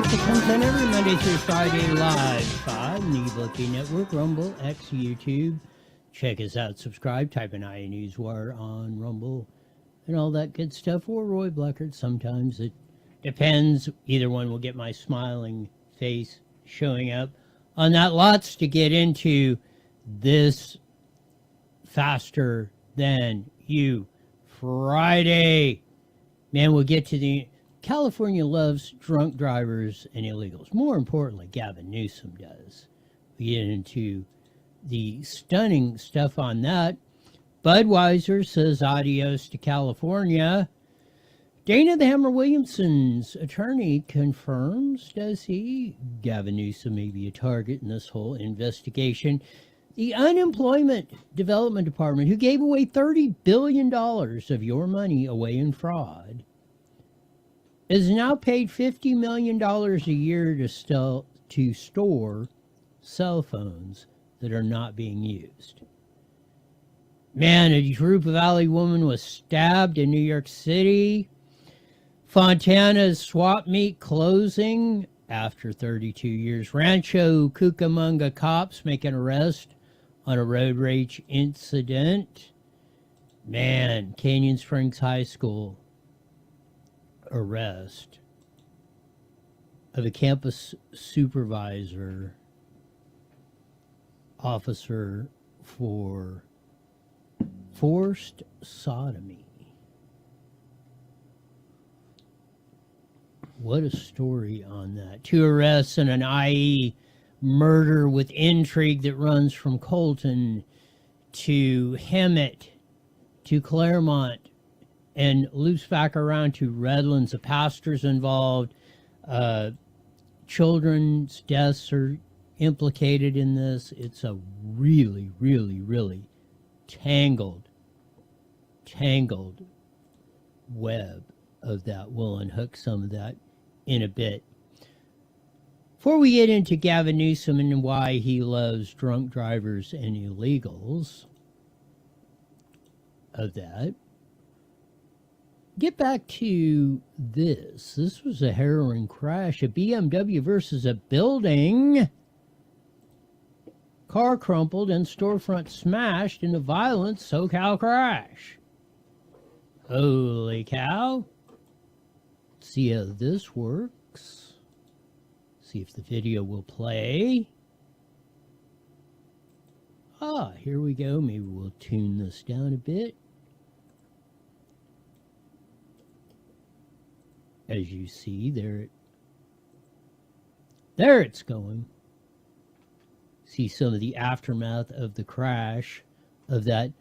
6 at 10 every Monday through Friday live on the BLDG Network, Rumble, X, YouTube. Check us out, subscribe, type in IA Newswire on Rumble and all that good stuff, or Roy Bleckert. Sometimes it depends. Either one will get my smiling face showing up on that. Lots to get into this faster than you Friday. Man, we'll get to the California loves drunk drivers and illegals. More importantly, Gavin Newsom does. We get into the stunning stuff on that. Budweiser says adios to California. Dana the Hammer Williamson's attorney confirms, does he? Gavin Newsom may be a target in this whole investigation. The Unemployment Development Department, who gave away $30 billion of your money away in fraud, is now paid $50 million a year to store cell phones that are not being used. Man, a Drupa Valley woman was stabbed in New York City. Fontana's swap meet closing after 32 years. Rancho Cucamonga cops make an arrest on a road rage incident. Man, Canyon Springs High School arrest of a campus supervisor officer for forced sodomy. What a story on that. 2 arrests and an IE murder with intrigue that runs from Colton to Hemet to Claremont and loops back around to Redlands. The pastor's involved. Children's deaths are implicated in this. It's a really, really, really tangled web of that. We'll unhook some of that in a bit. Before we get into Gavin Newsom and why he loves drunk drivers and illegals of that, get back to this. This was a harrowing crash. A BMW versus a building. Car crumpled and storefront smashed in a violent SoCal crash. Holy cow. Let's see how this works. See if the video will play. Here we go. Maybe we'll tune this down a bit. As you see, there it's going. See some of the aftermath of the crash of that.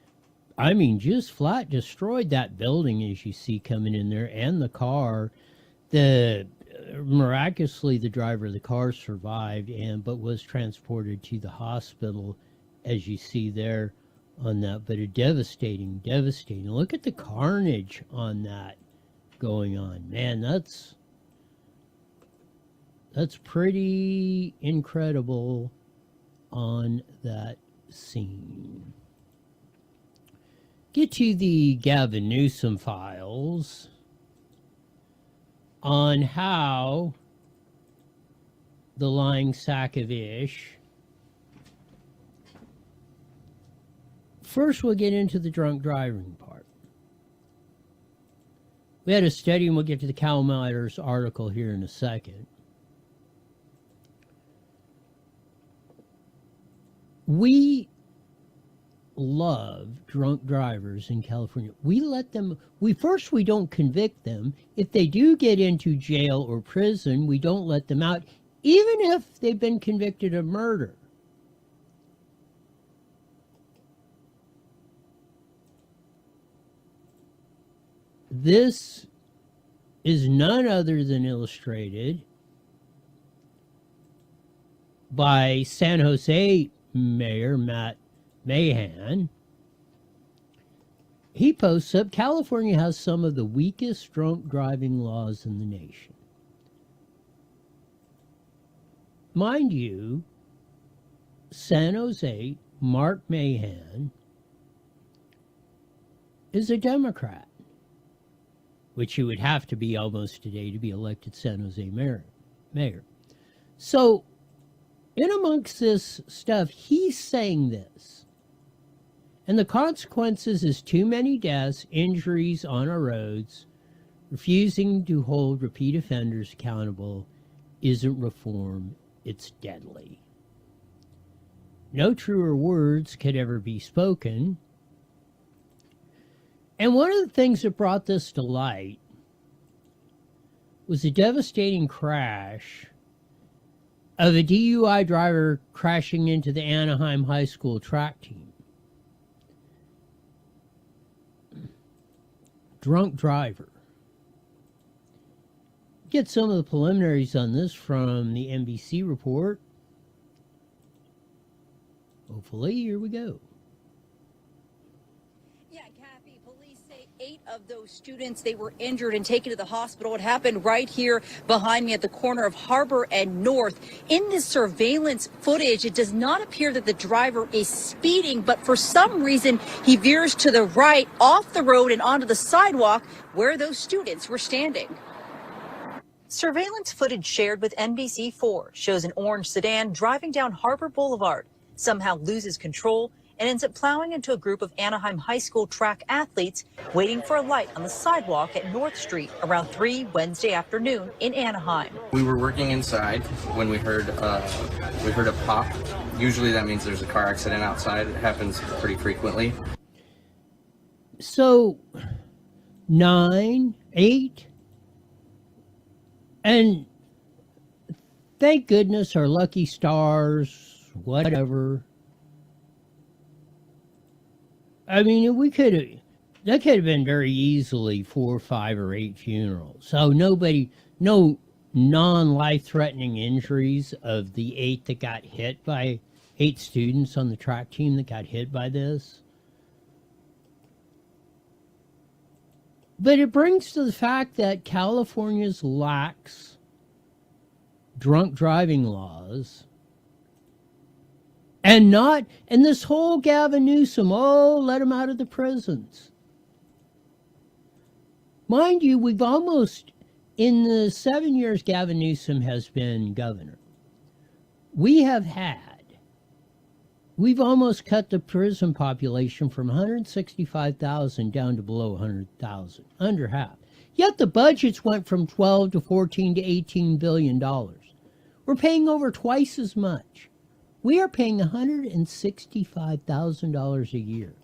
I mean, just flat destroyed that building, as you see coming in there, and the car. Miraculously, the driver of the car survived, but was transported to the hospital, as you see there on that. But a devastating. Look at the carnage on that going on. Man, that's pretty incredible on that scene. Get to the Gavin Newsom files on how the lying sack of ish. First, we'll get into the drunk driving part. We had a study, and we'll get to the Cal Matters article here in a second. We love drunk drivers in California. We let them, we don't convict them. If they do get into jail or prison, we don't let them out, even if they've been convicted of murder. This is none other than illustrated by San Jose Mayor Matt Mahan. He posts up, California has some of the weakest drunk driving laws in the nation. Mind you, San Jose, Mark Mahan, is a Democrat, which you would have to be almost today to be elected San Jose mayor. mayor. So, in amongst this stuff, he's saying this. And the consequences is too many deaths, injuries on our roads. Refusing to hold repeat offenders accountable isn't reform, it's deadly. No truer words could ever be spoken. And one of the things that brought this to light was a devastating crash of a DUI driver crashing into the Anaheim High School track team. Drunk driver. Get some of the preliminaries on this from the NBC report. Hopefully, here we go. Yeah, Kathy, police say 8 of those students, they were injured and taken to the hospital. It happened right here behind me at the corner of Harbor and North. In this surveillance footage, it does not appear that the driver is speeding, but for some reason, he veers to the right off the road and onto the sidewalk where those students were standing. Surveillance footage shared with NBC4 shows an orange sedan driving down Harbor Boulevard, somehow loses control and ends up plowing into a group of Anaheim High School track athletes waiting for a light on the sidewalk at North Street around 3 Wednesday afternoon in Anaheim. We were working inside when we heard a pop. Usually that means there's a car accident outside. It happens pretty frequently. So, 9, 8, and thank goodness our lucky stars, whatever. I mean, that could have been very easily 4, 5, or 8 funerals. So no non-life-threatening injuries of the 8 that got hit by 8 students on the track team that got hit by this. But it brings to the fact that California's lax drunk driving laws, and this whole Gavin Newsom, let him out of the prisons. Mind you, we've almost, in the 7 years Gavin Newsom has been governor, we've almost cut the prison population from 165,000 down to below 100,000, under half. Yet the budgets went from 12 to 14 to $18 billion. We're paying over twice as much. We are paying $165,000 a year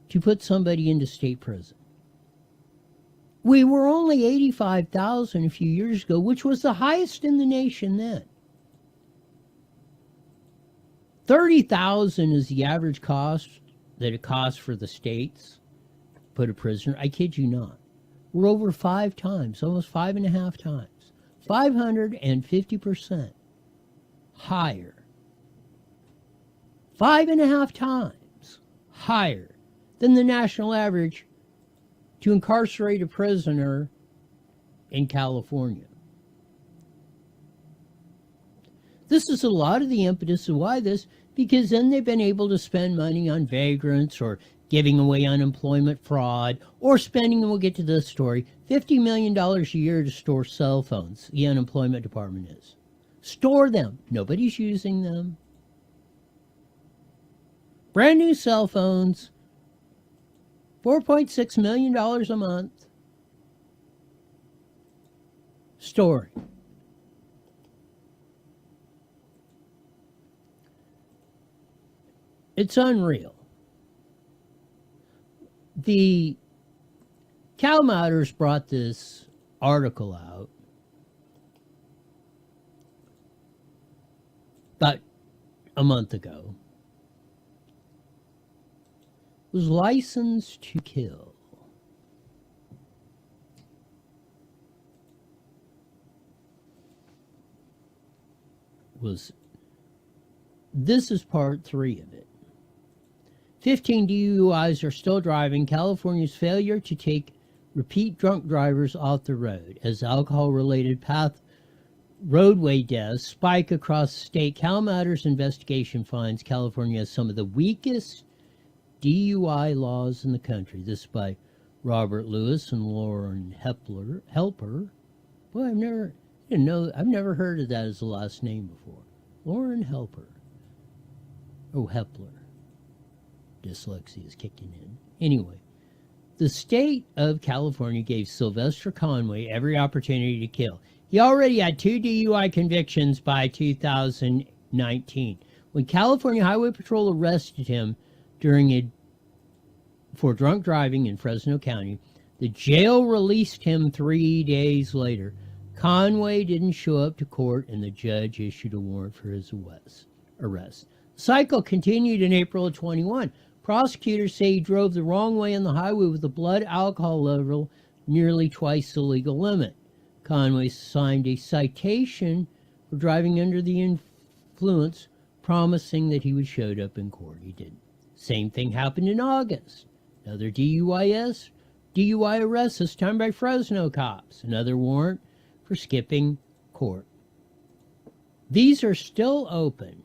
to put somebody into state prison. We were only $85,000 a few years ago, which was the highest in the nation then. $30,000 is the average cost that it costs for the states to put a prisoner. I kid you not. We're over 5 times, almost 5.5 times, 550% higher. 5.5 times higher than the national average to incarcerate a prisoner in California. This is a lot of the impetus of why this, because then they've been able to spend money on vagrants or giving away unemployment fraud or spending, and we'll get to this story, $50 million a year to store cell phones, the unemployment department is. Store them. Nobody's using them. Brand new cell phones, $4.6 million a month. Storing. It's unreal. The Cow Matters brought this article out about a month ago. It was Licensed to Kill. This is part 3 of it. 15 DUIs are still driving. California's failure to take repeat drunk drivers off the road as alcohol-related roadway deaths spike across the state. Cal Matters investigation finds California has some of the weakest DUI laws in the country. This is by Robert Lewis and Lauren Helper. Well, I've never heard of that as the last name before. Lauren Helper. Oh, Hepler. Dyslexia is kicking in. Anyway, the state of California gave Sylvester Conway every opportunity to kill. He already had 2 DUI convictions by 2019. When California Highway Patrol arrested him for drunk driving in Fresno County, the jail released him 3 days later. Conway didn't show up to court, and the judge issued a warrant for his arrest. The cycle continued in April of 21. Prosecutors say he drove the wrong way on the highway with a blood alcohol level nearly twice the legal limit. Conway signed a citation for driving under the influence, promising that he would show up in court. He didn't. Same thing happened in August. Another DUI arrest, this time by Fresno cops. Another warrant for skipping court. These are still open.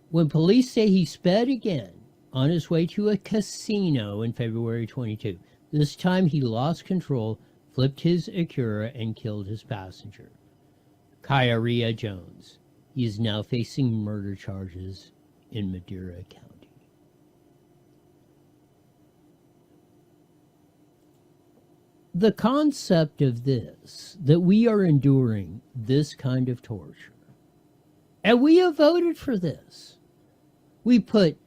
When police say he sped again on his way to a casino in February 22, this time he lost control, flipped his Acura, and killed his passenger. Kyria Jones. He is now facing murder charges in Madera County. The concept of this, that we are enduring this kind of torture, and we have voted for this. We put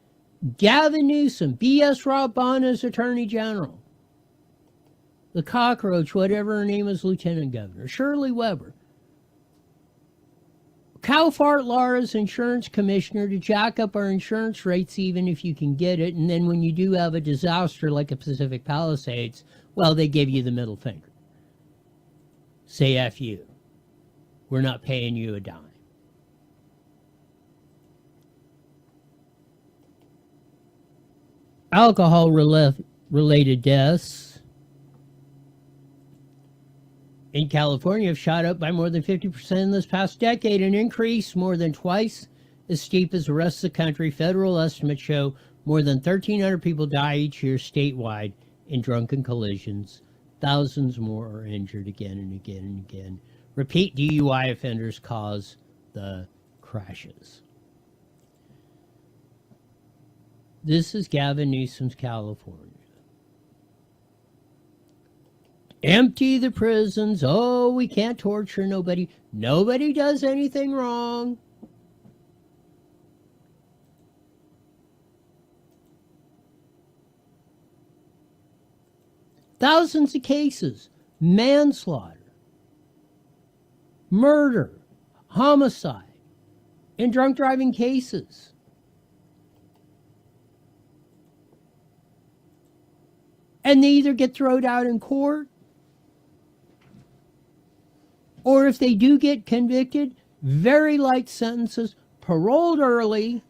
Gavin Newsom, B.S. Rob Bond as Attorney General, the cockroach, whatever her name is, Lieutenant Governor, Shirley Weber, Cow Fart Lara's insurance commissioner to jack up our insurance rates even if you can get it, and then when you do have a disaster like a Pacific Palisades, well, they give you the middle finger. Say F you. We're not paying you a dime. Alcohol-related deaths in California have shot up by more than 50% in this past decade, an increase more than twice as steep as the rest of the country. Federal estimates show more than 1,300 people die each year statewide in drunken collisions. Thousands more are injured again and again and again. Repeat DUI offenders cause the crashes. This is Gavin Newsom's California. Empty the prisons. Oh, we can't torture nobody. Nobody does anything wrong. Thousands of cases. Manslaughter, murder, homicide, and drunk driving cases. And they either get thrown out in court, or if they do get convicted, very light sentences, paroled early.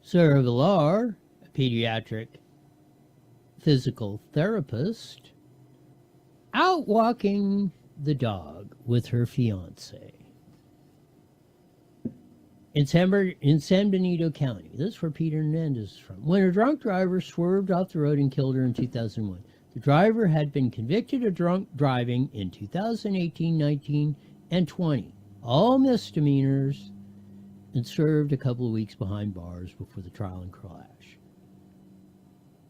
Sarah Villar, a pediatric physical therapist, out walking the dog with her fiance in San Benito County. This is where Peter Hernandez is from. When a drunk driver swerved off the road and killed her in 2001. The driver had been convicted of drunk driving in 2018, 19, and 20. All misdemeanors, and served a couple of weeks behind bars before the trial and crash.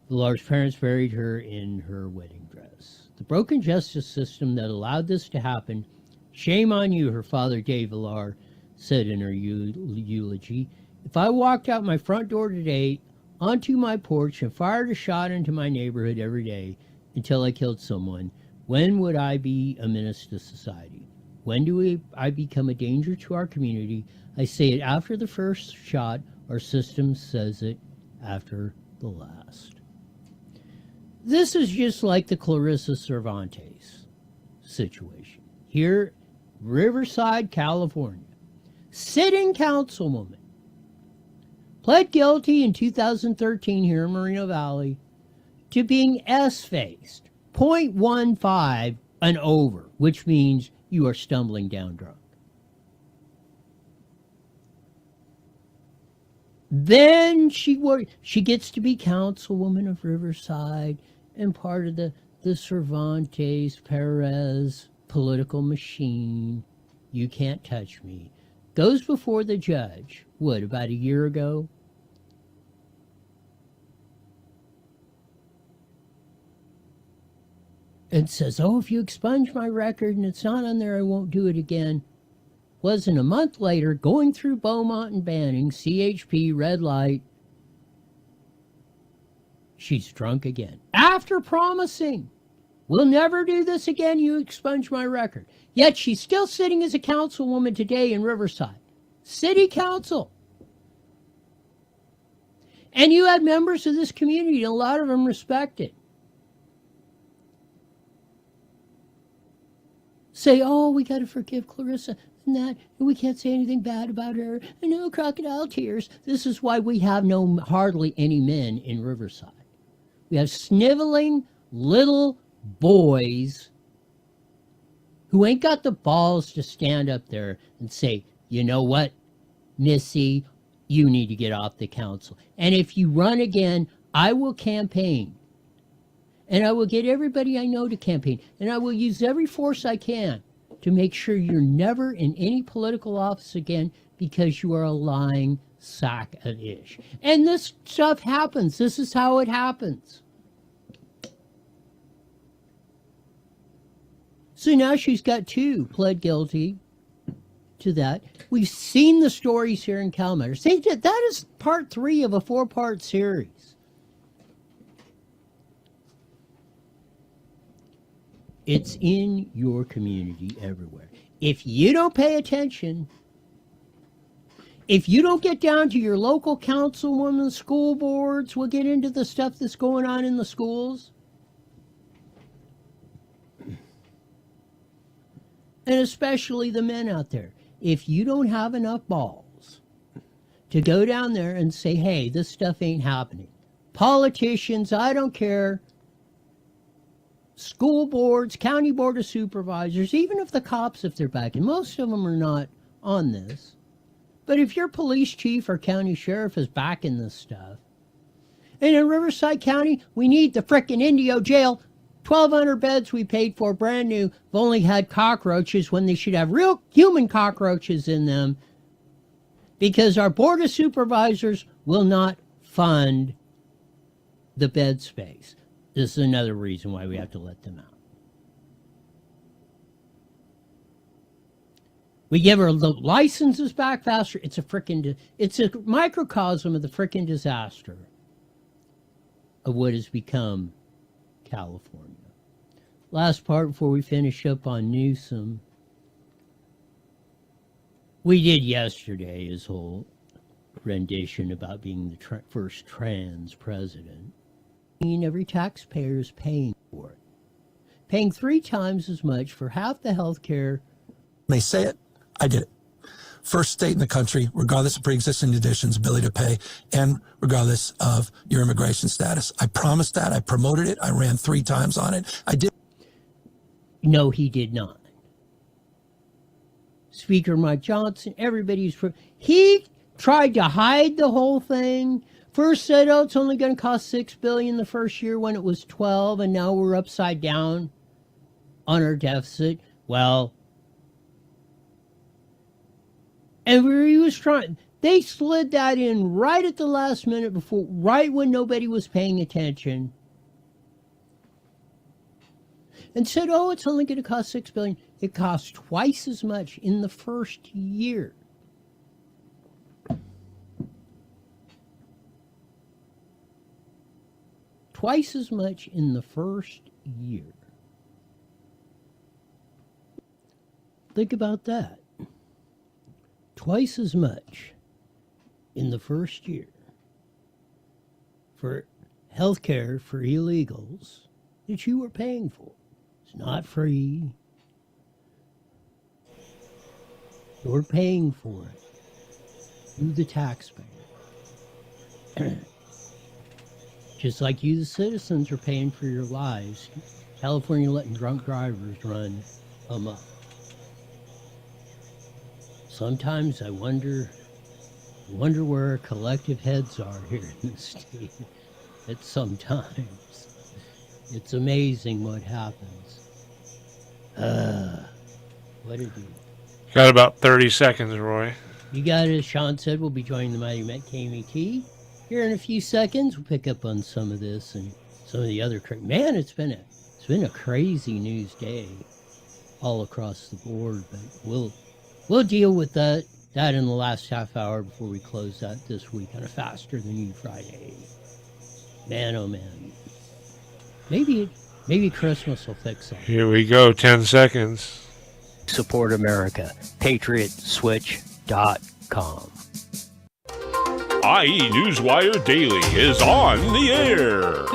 Villar's parents buried her in her wedding dress. The broken justice system that allowed this to happen, shame on you, her father, Dave Villar, said in her eulogy. If I walked out my front door today, onto my porch, and fired a shot into my neighborhood every day until I killed someone, when would I be a menace to society? When do I become a danger to our community? I say it after the first shot. Our system says it after the last. This is just like the Clarissa Cervantes situation. Here, Riverside, California. Sitting councilwoman pled guilty in 2013 here in Moreno Valley to being S-faced, 0.15 and over, which means you are stumbling down drunk. Then she gets to be councilwoman of Riverside and part of the Cervantes Perez political machine. You can't touch me. Goes before the judge, what, about a year ago? And says, oh, if you expunge my record and it's not on there, I won't do it again. Wasn't a month later, going through Beaumont and Banning, CHP, red light, she's drunk again. After promising, we'll never do this again, you expunge my record. Yet she's still sitting as a councilwoman today in Riverside. City council. And you had members of this community, and a lot of them respect it. Say, oh, we got to forgive Clarissa and that, and we can't say anything bad about her, and no crocodile tears. This is why we have hardly any men in Riverside. We have sniveling little boys who ain't got the balls to stand up there and say, you know what, Missy, you need to get off the council. And if you run again, I will campaign. And I will get everybody I know to campaign. And I will use every force I can to make sure you're never in any political office again because you are a lying sack of ish. And this stuff happens. This is how it happens. So now she's got two pled guilty to that. We've seen the stories here in Calumet. See, that is part 3 of a 4-part series. It's in your community everywhere. If you don't pay attention, if you don't get down to your local councilwoman, school boards, we'll get into the stuff that's going on in the schools. And especially the men out there. If you don't have enough balls to go down there and say, hey, this stuff ain't happening. Politicians, I don't care. School boards, county board of supervisors, even if the cops, if they're back, and most of them are not on this. But if your police chief or county sheriff is backing this stuff, and in Riverside County, we need the frickin' Indio jail. 1,200 beds we paid for, brand new, have only had cockroaches when they should have real human cockroaches in them because our board of supervisors will not fund the bed space. This is another reason why we have to let them out. We give her the licenses back faster. It's a microcosm of the frickin' disaster of what has become California. Last part before we finish up on Newsom. We did yesterday his whole rendition about being the first trans president. Every taxpayer is paying for it. Paying 3 times as much for half the health care. They say it, I did it. First state in the country, regardless of pre-existing conditions, ability to pay, and regardless of your immigration status. I promised that. I promoted it. I ran 3 times on it. I did. No, he did not. Speaker Mike Johnson, he tried to hide the whole thing. First said, oh, it's only going to cost $6 billion the first year when it was 12, and now we're upside down on our deficit. Well, and he was trying. They slid that in right at the last minute before, right when nobody was paying attention, and said, oh, it's only going to cost $6 billion. It costs twice as much in the first year. Twice as much in the first year. Think about that. Twice as much in the first year for health care for illegals that you were paying for. It's not free. You're paying for it. You, the taxpayer. Just like you, the citizens, are paying for your lives. California letting drunk drivers run amok. Sometimes I wonder Wonder where our collective heads are here in the state at some times. It's amazing what happens. What a dude. Got about 30 seconds, Roy. You got it. As Sean said, we'll be joining the Mighty Met KMET here in a few seconds. We'll pick up on some of this and some of the other. Man, it's been a crazy news day all across the board, but we'll deal with that in the last half hour before we close out this week on a Faster Than You Friday. Man, oh man. Maybe Christmas will fix it. Here we go, 10 seconds. Support America. PatriotSwitch.com. IE Newswire Daily is on the air.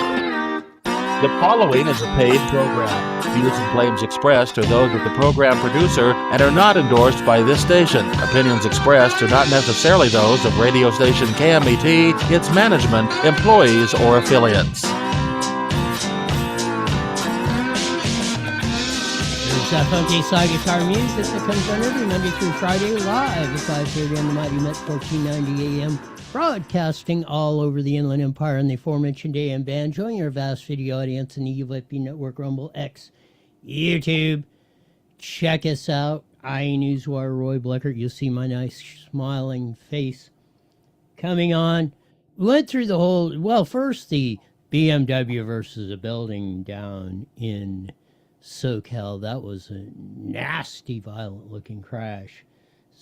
The following is a paid program. Views and claims expressed are those of the program producer and are not endorsed by this station. Opinions expressed are not necessarily those of radio station KMET, its management, employees, or affiliates. There's that funky slide guitar music that comes on every Monday through Friday live at 5:30 on the Mighty Met 1490 AM. Broadcasting all over the Inland Empire on the aforementioned AM band. Join your vast video audience in the UFP Network, Rumble, X, YouTube. Check us out. Newswire, Roy Bleckert. You'll see my nice smiling face coming on. We went through the whole, first the BMW versus a building down in SoCal. That was a nasty, violent-looking crash.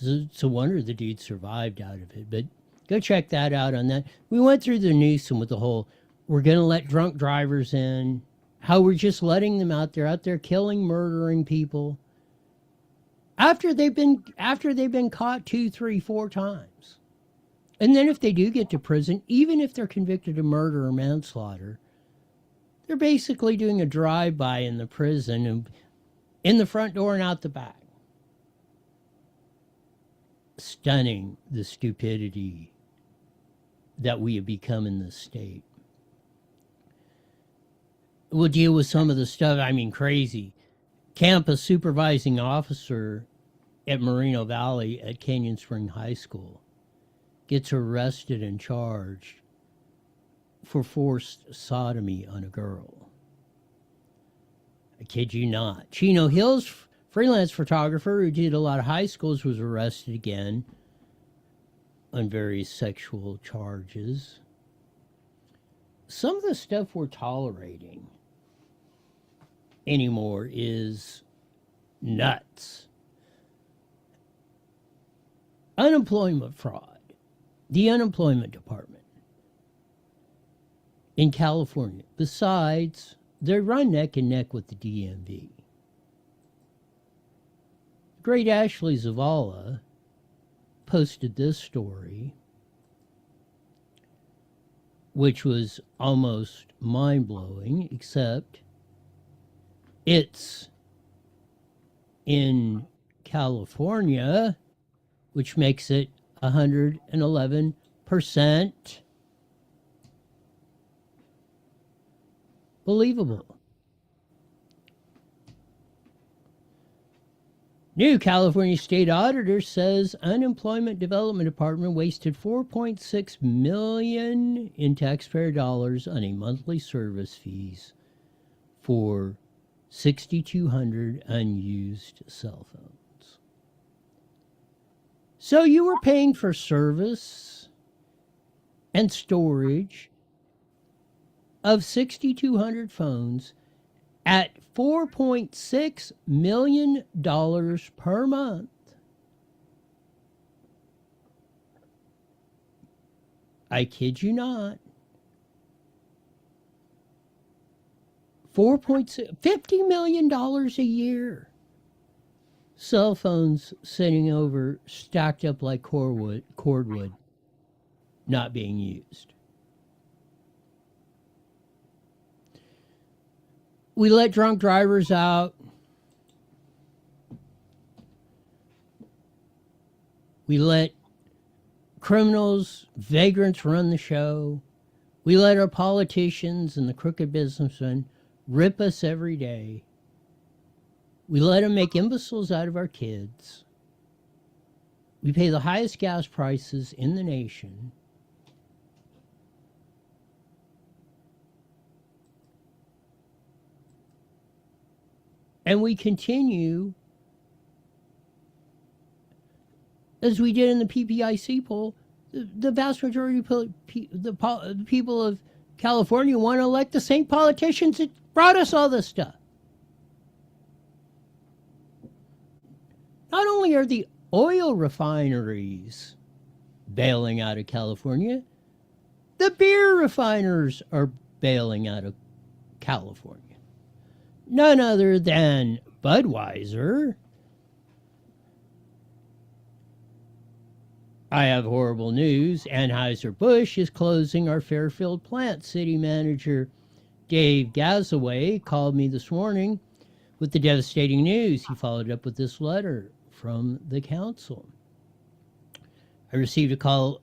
It's a wonder the dude survived out of it, but go check that out on that. We went through the Newsom with the whole, we're going to let drunk drivers in, how we're just letting them out there killing, murdering people after they've been caught 2, 3, 4 times. And then if they do get to prison, even if they're convicted of murder or manslaughter, they're basically doing a drive-by in the prison and in the front door and out the back. Stunning, the stupidity that we have become in this state. We'll deal with some of the stuff, crazy. Campus supervising officer at Moreno Valley at Canyon Spring High School gets arrested and charged for forced sodomy on a girl. I kid you not. Chino Hills, freelance photographer who did a lot of high schools, was arrested again on various sexual charges. Some of the stuff we're tolerating anymore is nuts. Unemployment fraud. The unemployment department in California, besides, they run neck and neck with the DMV. Great Ashley Zavala posted this story, which was almost mind-blowing, except it's in California, which makes it 111% believable. New California state auditor says unemployment development department wasted $4.6 million in taxpayer dollars on a monthly service fees for 6,200 unused cell phones. So you were paying for service and storage of 6,200 phones at $4.6 million per month. I kid you not. $50 million a year. Cell phones sitting over, stacked up like cordwood, not being used. We let drunk drivers out. We let criminals, vagrants run the show. We let our politicians and the crooked businessmen rip us every day. We let them make imbeciles out of our kids. We pay the highest gas prices in the nation. And we continue, as we did in the PPIC poll, the vast majority of the people of California want to elect the same politicians that brought us all this stuff. Not only are the oil refineries bailing out of California, the beer refiners are bailing out of California. None other than Budweiser. I have horrible news. Anheuser-Busch is closing our Fairfield plant. City manager Dave Gazaway called me this morning with the devastating news. He followed up with this letter from the council. I received a call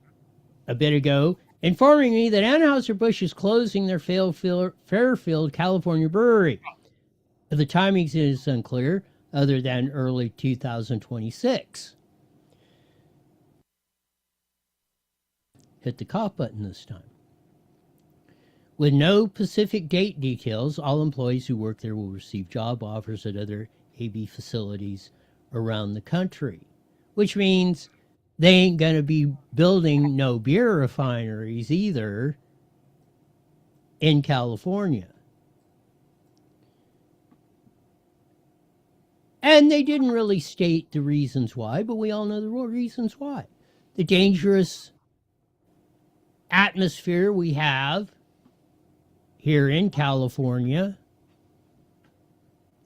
a bit ago informing me that Anheuser-Busch is closing their Fairfield, California brewery. The timing is unclear, other than early 2026. Hit the cough button this time. With no specific date details, all employees who work there will receive job offers at other AB facilities around the country, which means they ain't going to be building no beer refineries either in California. And they didn't really state the reasons why, but we all know the real reasons why. The dangerous atmosphere we have here in California,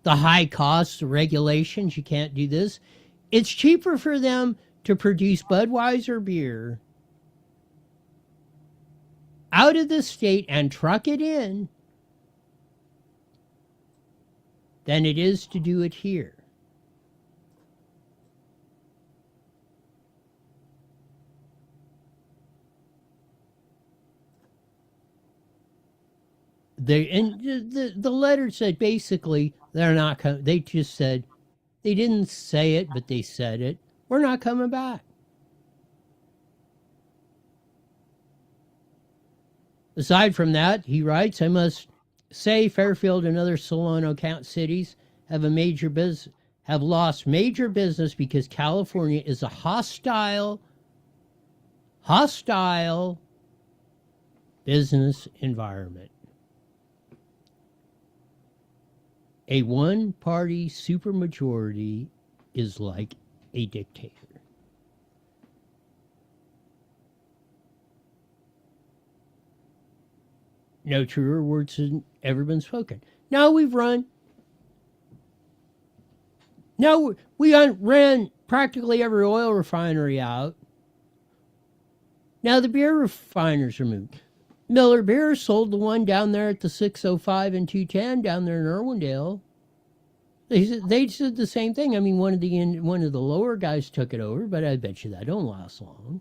the high costs, the regulations, you can't do this. It's cheaper for them to produce Budweiser beer out of the state and truck it in than it is to do it here. The letter said basically they're not coming. They just said, they didn't say it, but they said it. We're not coming back. Aside from that, he writes, I must say Fairfield and other Solano County cities have lost major business because California is a hostile business environment. A one-party supermajority is like a dictator. No truer words have ever been spoken. Now we ran practically every oil refinery out. Now the beer refiners are moved. Miller Beer sold the one down there at the 605 and 210 down there in Irwindale. They said the same thing. I mean, one of the lower guys took it over, but I bet you that don't last long.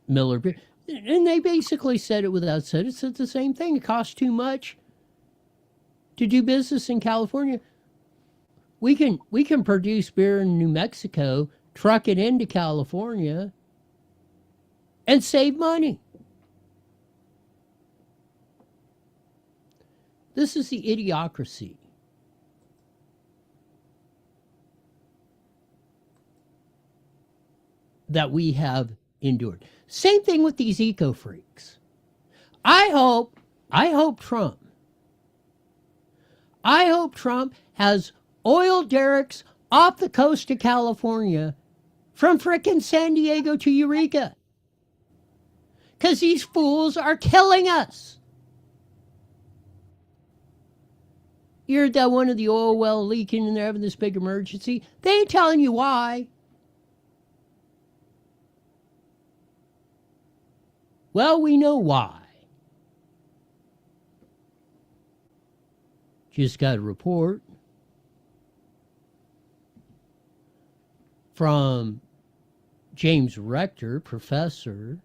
Miller Beer, and they basically said it without saying it. It said the same thing. It costs too much to do business in California. We can produce beer in New Mexico, truck it into California, and save money. This is the idiocracy that we have endured. Same thing with these eco freaks. I hope Trump has oil derricks off the coast of California from frickin' San Diego to Eureka. Because these fools are killing us. You heard that one of the oil well leaking and they're having this big emergency? They ain't telling you why. Well, we know why. Just got a report from James Rector, professor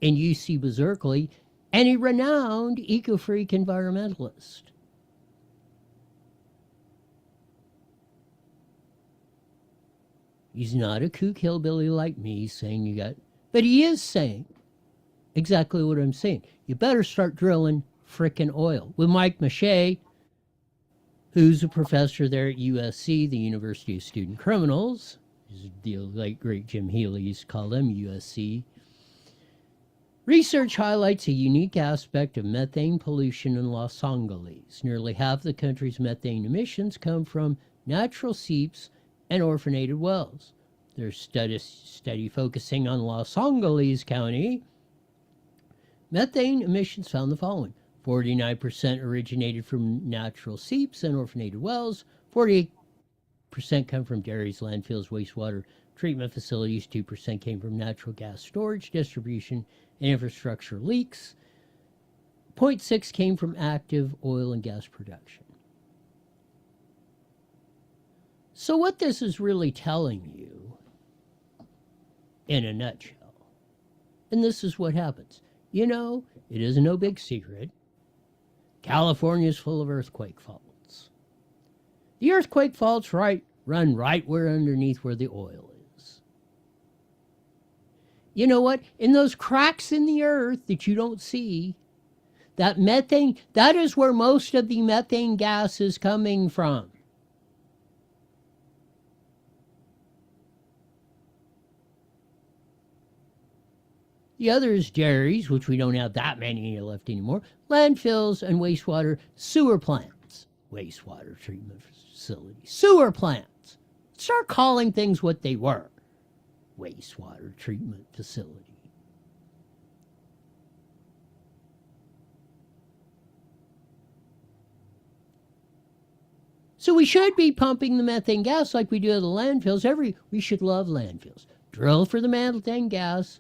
in UC Berkeley, and a renowned eco-freak environmentalist. He's not a kook hillbilly like me saying you got, but he is saying exactly what I'm saying. You better start drilling frickin' oil. With Mike Mache, who's a professor there at USC, the University of Student Criminals, the late great Jim Healy used to call them USC. Research highlights a unique aspect of methane pollution in Los Angeles. Nearly half the country's methane emissions come from natural seeps and orphanated wells. Their study focusing on Los Angeles County. Methane emissions found the following. 49% originated from natural seeps and orphanated wells. 48% come from dairies, landfills, wastewater treatment facilities. 2% came from natural gas storage, distribution, and infrastructure leaks. 0.6 came from active oil and gas production. So what this is really telling you, in a nutshell, and this is what happens. You know, it is no big secret. California is full of earthquake faults. The earthquake faults run right underneath where the oil is. You know what? In those cracks in the earth that you don't see, that methane, that is where most of the methane gas is coming from. The other is dairies, which we don't have that many left anymore, landfills, and wastewater sewer plants. Wastewater treatment facilities. Sewer plants. Start calling things what they were. Wastewater treatment facility. So we should be pumping the methane gas like we do at the landfills. We should love landfills. Drill for the methane gas.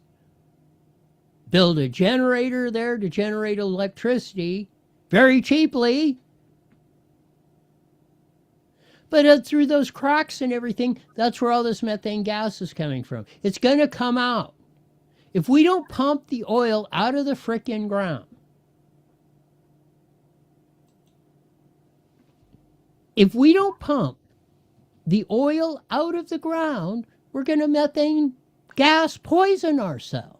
Build a generator there to generate electricity very cheaply. But through those cracks and everything, that's where all this methane gas is coming from. It's going to come out. If we don't pump the oil out of the frickin' ground, if we don't pump the oil out of the ground, we're going to methane gas poison ourselves.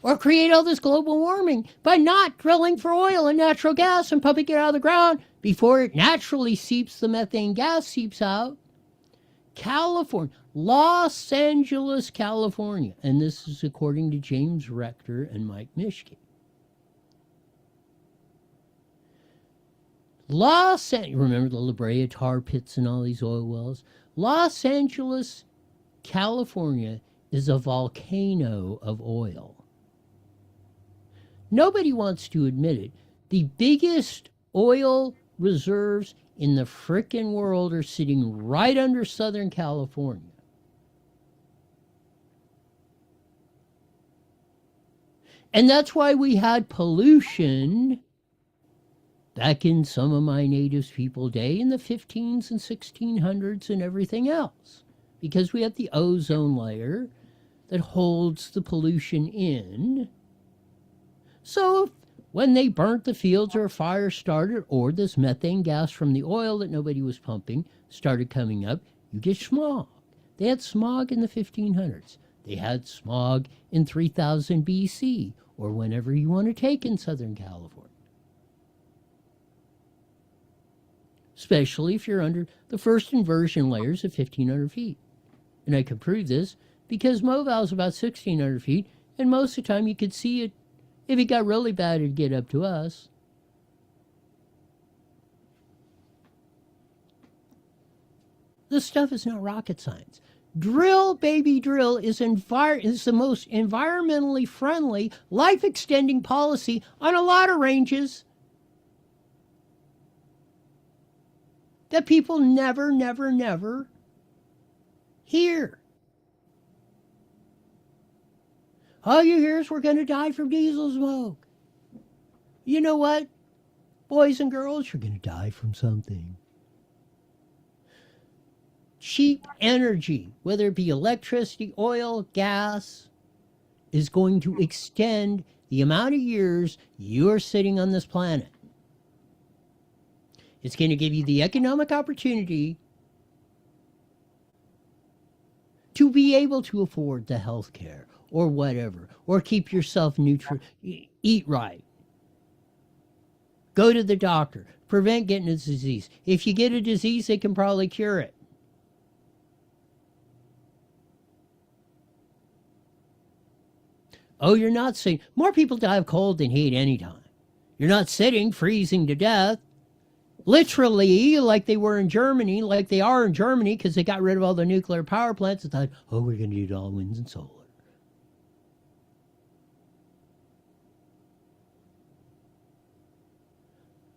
Or create all this global warming by not drilling for oil and natural gas and pumping it out of the ground before it naturally seeps, the methane gas seeps out. California, Los Angeles, California, and this is according to James Rector and Mike Mischke. Remember the La Brea tar pits and all these oil wells? Los Angeles, California is a volcano of oil. Nobody wants to admit it. The biggest oil reserves in the frickin' world are sitting right under Southern California. And that's why we had pollution back in some of my native people day in the 15s and 1600s and everything else. Because we have the ozone layer that holds the pollution in. So when they burnt the fields or a fire started, or this methane gas from the oil that nobody was pumping started coming up, you get smog. They had smog in the 1500s. They had smog in 3000 BC, or whenever you want to take in Southern California. Especially if you're under the first inversion layers of 1,500 feet. And I can prove this because Moville is about 1,600 feet, and most of the time you could see it. If it got really bad, it'd get up to us. This stuff is not rocket science. Drill, baby, drill is the most environmentally friendly, life-extending policy on a lot of ranges that people never, never, never hear. All you hear is we're going to die from diesel smoke. You know what? Boys and girls, you're going to die from something. Cheap energy, whether it be electricity, oil, gas, is going to extend the amount of years you're sitting on this planet. It's going to give you the economic opportunity to be able to afford the health care or whatever, or keep yourself eat right, go to the doctor, prevent getting a disease. If you get a disease, they can probably cure it. Oh, you're not sick. More people die of cold than heat anytime. You're not sitting, freezing to death. Literally, like they were in Germany, like they are in Germany, because they got rid of all the nuclear power plants and thought, oh, we're going to do it all winds and solar.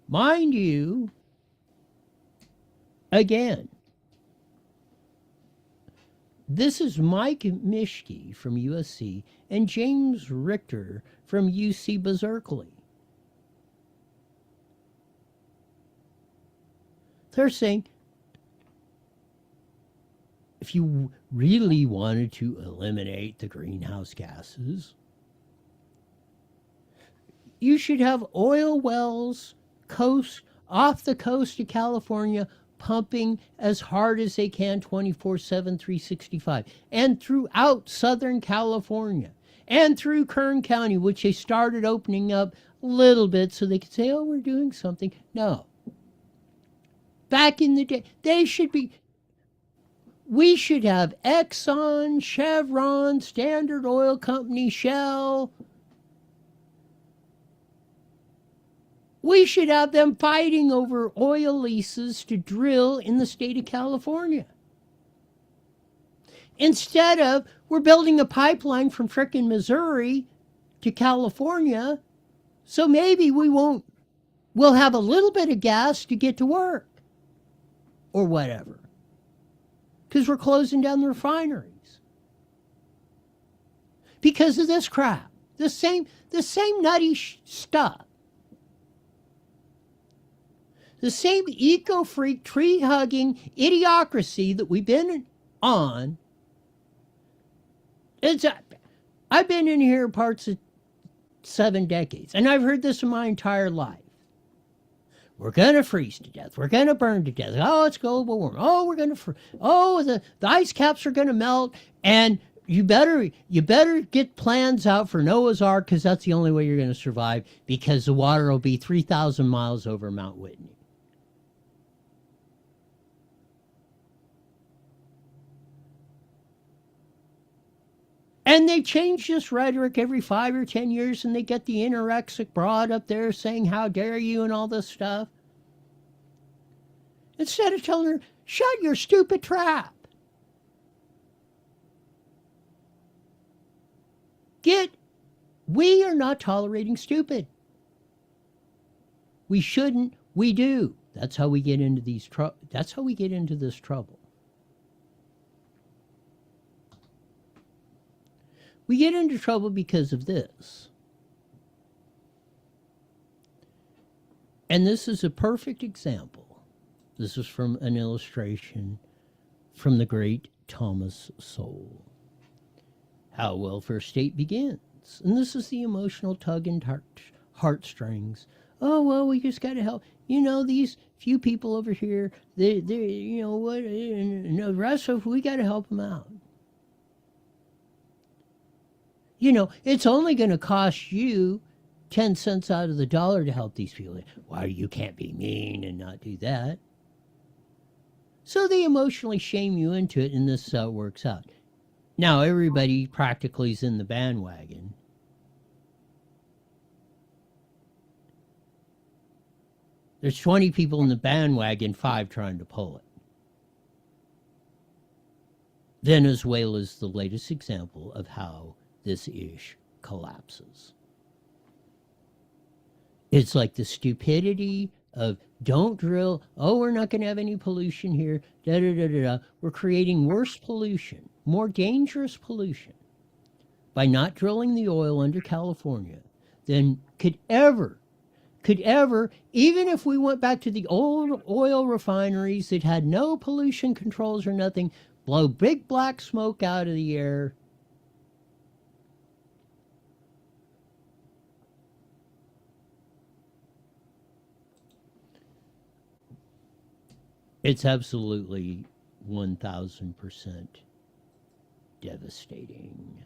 Mind you, again, this is Mike Mischke from USC and James Richter from UC Berkeley. They're saying, if you really wanted to eliminate the greenhouse gases, you should have oil wells off the coast of California pumping as hard as they can 24/7, 365, and throughout Southern California and through Kern County, which they started opening up a little bit so they could say, oh, we're doing something. No. Back in the day, we should have Exxon, Chevron, Standard Oil Company, Shell. We should have them fighting over oil leases to drill in the state of California. Instead of, we're building a pipeline from frickin' Missouri to California, so maybe we'll have a little bit of gas to get to work. Or whatever. Because we're closing down the refineries. Because of this crap. The same nutty stuff. The same eco-freak, tree-hugging idiocracy that we've been on. I've been in here parts of 7 decades, and I've heard this in my entire life. We're going to freeze to death. We're going to burn to death. Oh, it's global warming. Oh, we're going to the ice caps are going to melt, and you better get plans out for Noah's Ark, because that's the only way you're going to survive, because the water will be 3,000 miles over Mount Whitney. And they change this rhetoric every 5 or 10 years, and they get the anorexic broad up there saying, how dare you, and all this stuff. Instead of telling her, shut your stupid trap. We are not tolerating stupid. We shouldn't, we do. That's how we get into this trouble. We get into trouble because of this. And this is a perfect example. This is from an illustration from the great Thomas Sowell. How a welfare state begins. And this is the emotional tug and heartstrings. Oh, well, we just got to help. These few people over here, they and the rest of we got to help them out. It's only going to cost you 10 cents out of the dollar to help these people. Why, you can't be mean and not do that. So they emotionally shame you into it, and this is how it works out. Now, everybody practically is in the bandwagon. There's 20 people in the bandwagon, 5 trying to pull it. Venezuela is the latest example of how this ish collapses. It's like the stupidity of don't drill. Oh, we're not going to have any pollution here. Da, da, da, da, da. We're creating worse pollution, more dangerous pollution by not drilling the oil under California than could ever, even if we went back to the old oil refineries that had no pollution controls or nothing, blow big black smoke out of the air. It's absolutely 1,000% devastating.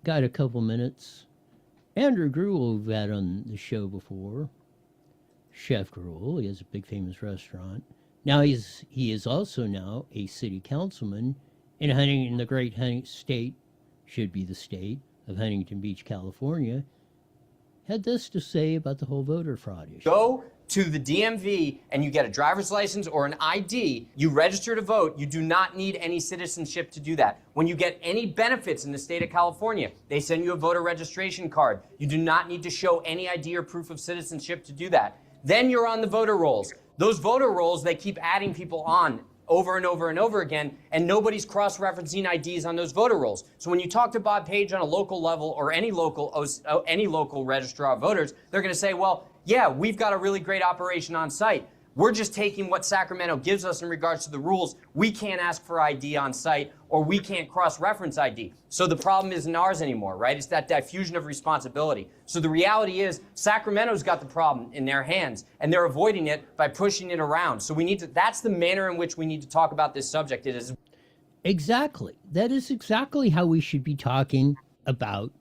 Got a couple minutes. Andrew Gruel, we've had on the show before. Chef Gruel, he has a big famous restaurant. Now he is also now a city councilman in Huntington, the great state, should be the state of Huntington Beach, California. Had this to say about the whole voter fraud issue. Go to the DMV and you get a driver's license or an ID, you register to vote, you do not need any citizenship to do that. When you get any benefits in the state of California, they send you a voter registration card. You do not need to show any ID or proof of citizenship to do that. Then you're on the voter rolls. Those voter rolls, they keep adding people on over and over and over again, and nobody's cross-referencing IDs on those voter rolls. So when you talk to Bob Page on a local level or any local registrar of voters, they're going to say, well, yeah, we've got a really great operation on site. We're just taking what Sacramento gives us in regards to the rules. We can't ask for ID on site, or we can't cross-reference ID. So the problem isn't ours anymore, right? It's that diffusion of responsibility. So the reality is Sacramento's got the problem in their hands, and they're avoiding it by pushing it around. So we need to, that's the manner in which we need to talk about this subject. It is Exactly. That is exactly how we should be talking about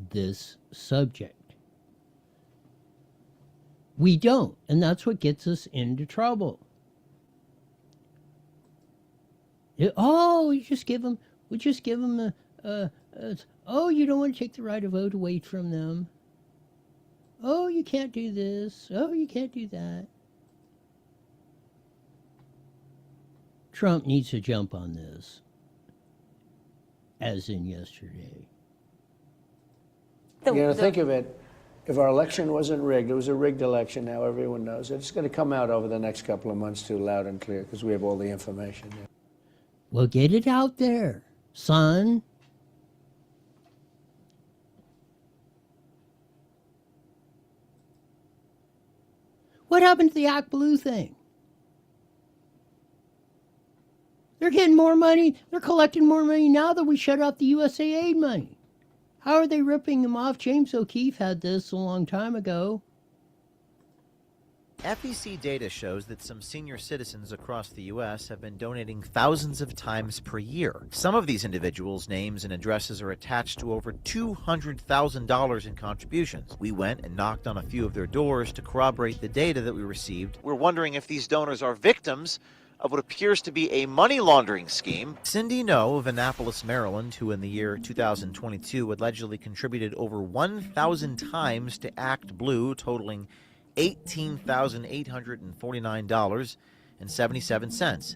this subject. We don't, and that's what gets us into trouble. We just give them oh, you don't want to take the right of vote away from them. Oh, you can't do this. Oh, you can't do that. Trump needs to jump on this, as in yesterday. Think of it. If our election wasn't rigged, it was a rigged election, now everyone knows. It's going to come out over the next couple of months too, loud and clear, because we have all the information. Well, get it out there, son. What happened to the Act Blue thing? They're getting more money. They're collecting more money now that we shut off the USAID money. How are they ripping them off? James O'Keefe had this a long time ago. FEC data shows that some senior citizens across the U.S. have been donating thousands of times per year. Some of these individuals' names and addresses are attached to over $200,000 in contributions. We went and knocked on a few of their doors to corroborate the data that we received. We're wondering if these donors are victims of what appears to be a money laundering scheme. Cindy No of Annapolis, Maryland, who in the year 2022 allegedly contributed over 1,000 times to Act Blue, totaling $18,849.77.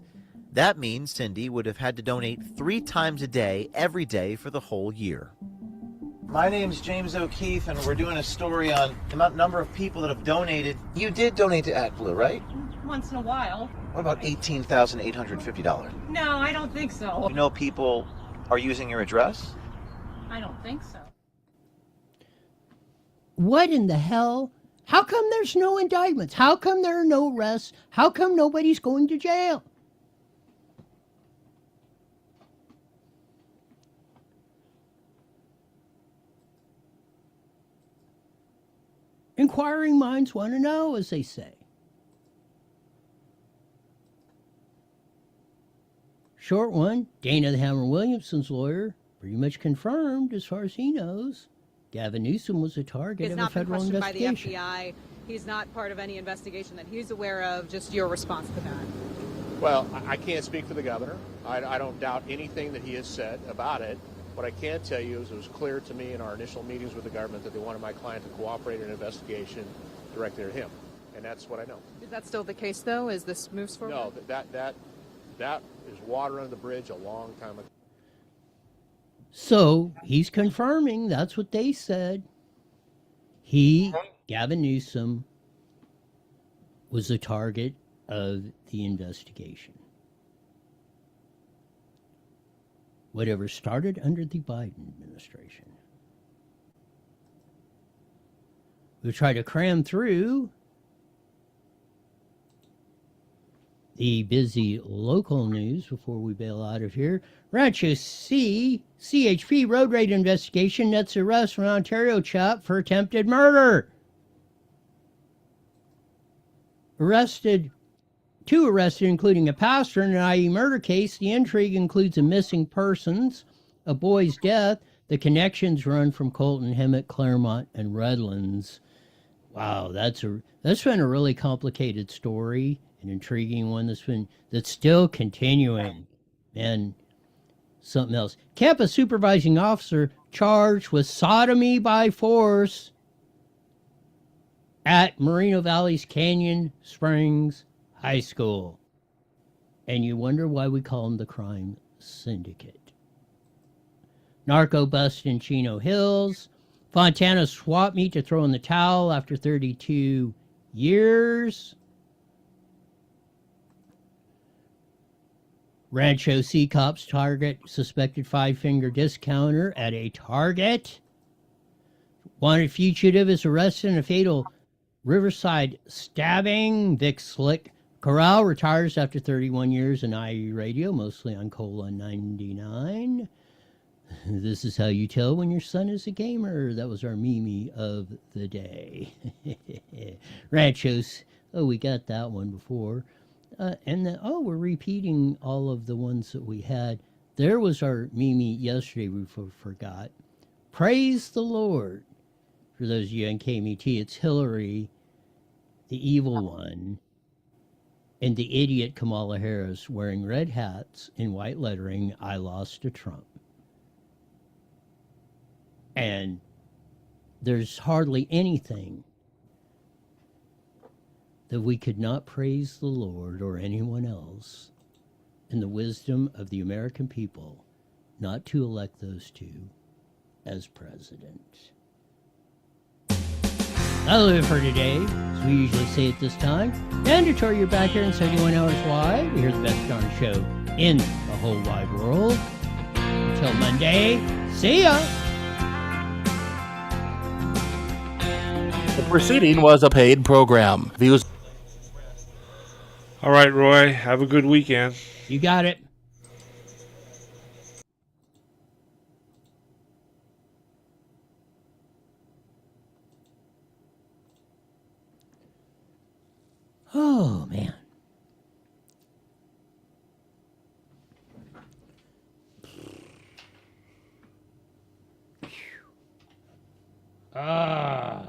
That means Cindy would have had to donate 3 times a day, every day, for the whole year. My name's James O'Keefe, and we're doing a story on the number of people that have donated. You did donate to Act Blue, right? Once in a while. What about $18,850? No, I don't think so. You know people are using your address? I don't think so. What in the hell? How come there's no indictments? How come there are no arrests? How come nobody's going to jail? Inquiring minds want to know, as they say. Short one, Dana the Hammer Williamson's lawyer pretty much confirmed, as far as he knows, Gavin Newsom was a target of a federal investigation. He's not been questioned by the FBI. He's not part of any investigation that he's aware of. Just your response to that. Well, I can't speak for the governor. I don't doubt anything that he has said about it. What I can tell you is it was clear to me in our initial meetings with the government that they wanted my client to cooperate in an investigation directed at him. And that's what I know. Is that still the case, though, as this moves forward? No, that is water under the bridge a long time ago. So he's confirming that's what they said. Gavin Newsom, was a target of the investigation. Whatever started under the Biden administration. We'll try to cram through the busy local news before we bail out of here. Rancho CHP road rage investigation nets arrest from Ontario chap for attempted murder. Arrested 2 arrested, including a pastor, in an IE murder case. The intrigue includes a missing persons, a boy's death. The connections run from Colton, Hemet, Claremont, and Redlands. Wow, that's been a really complicated story, an intriguing one that's still continuing. And something else. Campus supervising officer charged with sodomy by force at Moreno Valley's Canyon Springs High School. And you wonder why we call them the crime syndicate. Narco bust in Chino Hills. Fontana swap meet to throw in the towel after 32 years. Rancho Sea cops target suspected 5-finger discounter at a Target. Wanted fugitive is arrested in a fatal Riverside stabbing. Vic Slick Corral retires after 31 years in IE radio, mostly on Cola 99. This is how you tell when your son is a gamer. That was our Mimi of the day. Ranchos. Oh, we got that one before. We're repeating all of the ones that we had. There was our Mimi yesterday we forgot. Praise the Lord. For those of you on KMT, it's Hillary, the evil one, and the idiot Kamala Harris wearing red hats in white lettering, I lost to Trump. And there's hardly anything that we could not praise the Lord or anyone else in the wisdom of the American people not to elect those two as president. That'll do it for today, as we usually say at this time. Mandatory, you're back here in 71 hours wide. We hear the best darn show in the whole wide world. Until Monday, see ya! The preceding was a paid program. Views. All right, Roy. Have a good weekend. You got it. Oh, man. Ah.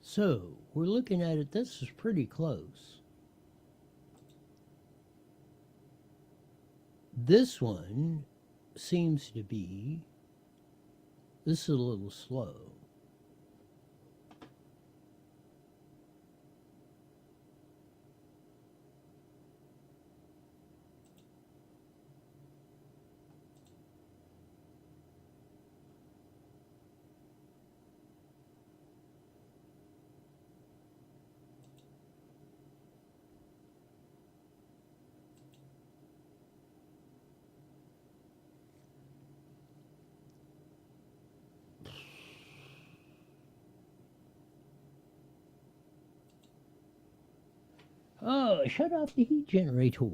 So, we're looking at it, this is pretty close. This one seems to be, this is a little slow. Oh, shut off the heat generator.